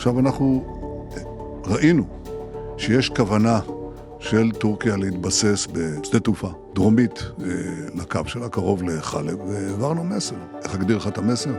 עכשיו אנחנו ראינו שיש כוונה של טורקיה להתבסס בשדה תעופה דרומית לקו שלה, קרוב לחלב, והעברנו מסר. איך אגדיר לך את המסר?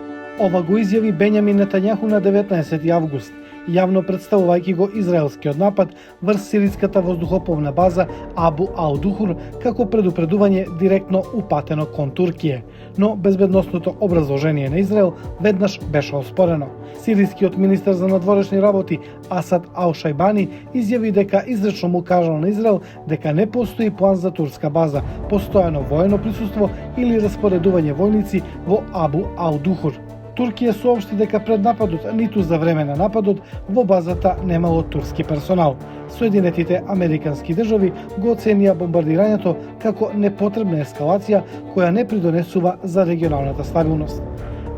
Ова го изјави Бенјамин Нетањаху на 19 август, јавно представувајќи го израелскиот напад врз сириската воздухопловна база Абу ал-Духур како предупредување директно упатено кон Туркија. Но безбедносното образложение на Израел веднаш беше оспорено. Сирискиот министер за надворешни работи Асад ал-Шајбани изјави дека изречно му кажал на Израел дека не постои план за турска база, постојано воено присуство или распоредување војници во Абу ал-Духур. Туркија соопшти дека пред нападот, ниту за време на нападот, во базата немало турски персонал. Соединетите Американски држави го оценија бомбардирањето како непотребна ескалација која не придонесува за регионалната стабилност.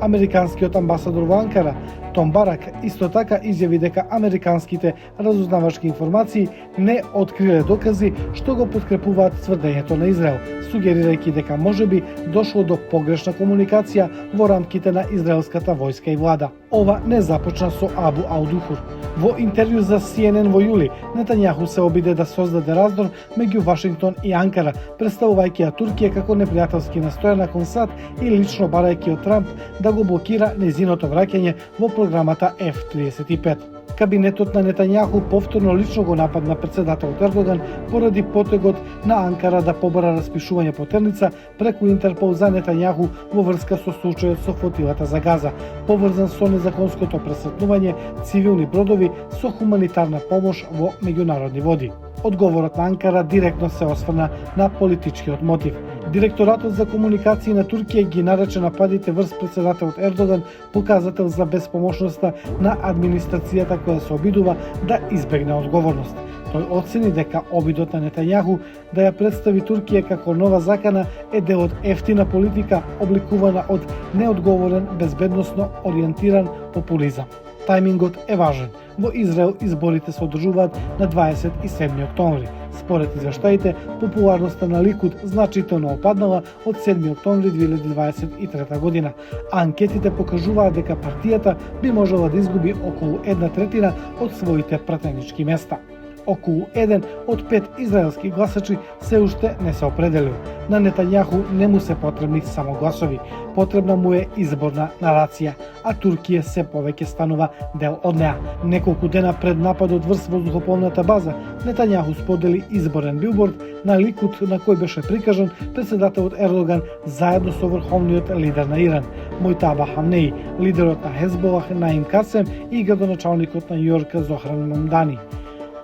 Американскиот амбасадор во Анкара, Том Барак, исто така изјави дека американските разузнавачки информации не откриле докази што го подкрепуваат тврдењето на Израел, сугерирајќи дека можеби дошло до погрешна комуникација во рамките на израелската војска и влада. Ова не започна со Абу ал-Духур. Во интервју за CNN во јули, Нетањаху се обиде да создаде раздор меѓу Вашингтон и Анкара, представувајќи ја Туркија како непријателски настојана кон САД и лично барајќи од Трамп да го блокира нејзиното враќање во програмата F-35. Кабинетот на Нетањаху повторно лично го нападна председателот Ердоган поради потегот на Анкара да побара распишување потерница преку Интерпол за Нетањаху во врска со случајот со флотилата за Газа, поврзан со незаконското пресретнување цивилни бродови со хуманитарна помош во меѓународни води. Одговорот на Анкара директно се осврна на политичкиот мотив. Директоратот за комуникации на Туркија ги нарече нападите врз председателот Ердоган показател за безпомошноста на администрацијата која се обидува да избегне одговорност. Тој оцени дека обидот на Нетањаху да ја представи Туркија како нова закана е дел од ефтина политика обликувана од неодговорен, безбедносно ориентиран популизам. Тајмингот е важен. Во Израел изборите се одржуваат на 27 октомври. Според извештаите, популарноста на Ликуд значително опаднала од 7 октомври 2023 година, а анкетите покажуваат дека партијата би можела да изгуби околу 1/3 од своите пратенички места. Околу 1 од 5 израелски гласачи се уште не се определил. На Нетањаху не му се потребни само гласови, потребна му е изборна нарација, а Туркија се повеќе станува дел од неа. Неколку дена пред нападот врз воздухопловната база, Нетањаху сподели изборен билборд на Ликуд на кој беше прикажан председателот Ердоган заедно со врховниот лидер на Иран, Мојтаба Хамнеи, лидерот на Хезболах Наим Касем и градоначалникот на Њујорк Зохран Мамдани.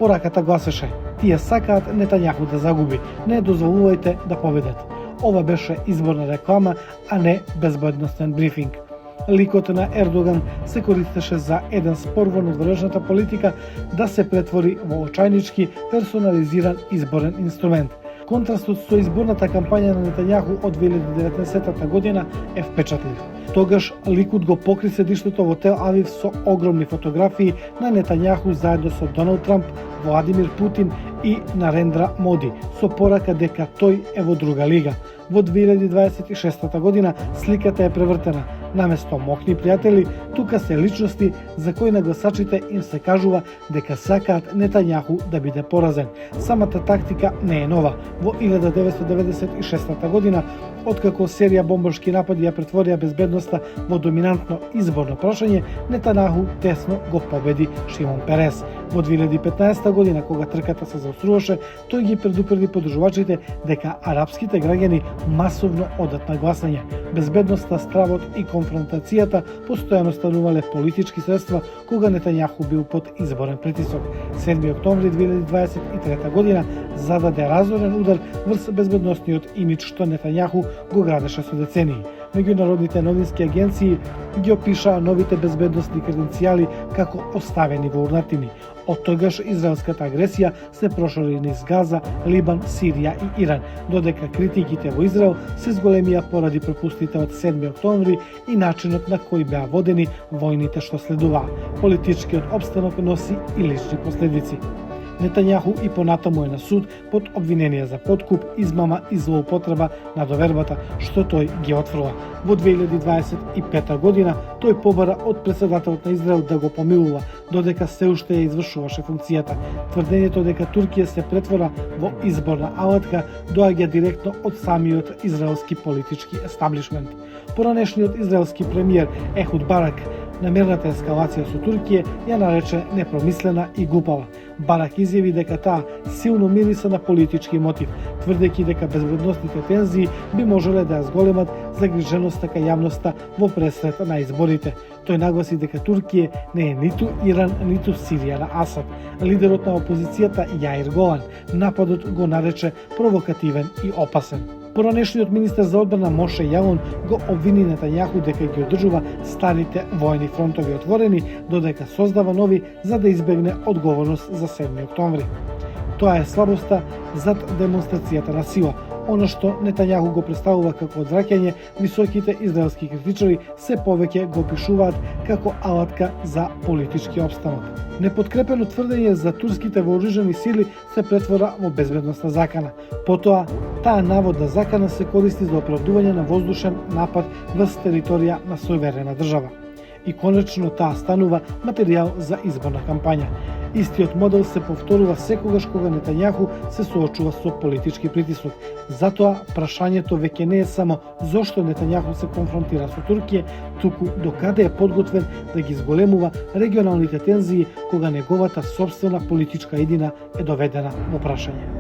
Пораката гласеше: тие сакаат Нетањаху да загуби, не дозволувајте да победат. Ова беше изборна реклама, а не безбедностен брифинг. Ликот на Ердоган се користеше за еден спор во надворешната политика да се претвори во очајнички персонализиран изборен инструмент. Контрастот со изборната кампања на Нетањаху од 2019 година е впечатлив. Тогаш Ликуд го покри седиштето во Тел Авив со огромни фотографии на Нетањаху заедно со Доналд Трамп, Владимир Путин и Нарендра Моди, со порака дека тој е во друга лига. Во 2026 година сликата е превртена. Наместо мокни пријатели, тука се личности за кои на гласачите им се кажува дека сакаат Нетањаху да биде поразен. Самата тактика не е нова. Во 1996 година, откако серија бомбарски напади ја претворија безбедноста во доминантно изборно прашање, Нетањаху тесно го победи Шимон Перес. Во 2015 година, кога трката се заоструваше, тој ги предупреди подржувачите дека арапските граѓани масовно одат на гласање. Безбедноста, стравот и конфронтацијата постојано станувале политички средства кога Нетањаху бил под изборен притисок. 7 октомври 2023 година зададе разорен удар врз безбедносниот имидж што Нетањаху го градеше со децении. Меѓународните новински агенции ги опишаа новите безбедносни креденцијали како оставени во урнатини. Од тогаш израелската агресија се прошири низ Газа, Либан, Сирија и Иран, додека критиките во Израел се зголемија поради пропустите од 7 октомври и начинот на кој беа водени војните што следуваа. Политичкиот опстанок носи и лични последици. Нетањаху и понатаму е на суд под обвинение за подкуп, измама и злоупотреба на довербата што тој ги отфрла. Во 2025 година тој побара од претседателот на Израел да го помилува, додека се уште ја извршуваше функцијата. Тврдењето дека Туркија се претвора во изборна алатка доаѓа директно од самиот израелски политички естаблишмент. Поранешниот израелски премиер Ехуд Барак намерната ескалација со Туркија ја нарече непромислена и глупава. Барак изјави дека таа силно мириса на политички мотив, тврдејќи дека безбедносните тензии би можеле да ја зголемат загриженоста кај јавноста во пресрет на изборите. Тој нагласи дека Туркија не е ниту Иран, ниту Сирија на Асад. Лидерот на опозицијата Јаир Голан нападот го нарече провокативен и опасен. Поранешниот министер за одбрана Моше Јалон го обвини Нетањаху дека ги одржува старите војни фронтови отворени, додека создава нови за да избегне одговорност за 7 октомври. Тоа е слабоста зад демонстрацијата на сила. Оно што Нетањаху го представува како одвраќање, високите израелски критичари се повеќе го опишуваат како алатка за политички опстанок. Непоткрепено тврдење за турските вооружени сили се претвора во безбедносна закана. Потоа, таа наводна закана се користи за оправдување на воздушен напад врз територија на суверена држава. И конечно таа станува материјал за изборна кампања. Истиот модел се повторува секогаш кога Нетањаху се соочува со политички притисок. Затоа прашањето веќе не е само зошто Нетањаху се конфронтира со Туркија, туку докаде е подготвен да ги зголемува регионалните тензии кога неговата сопствена политичка иднина е доведена во прашање.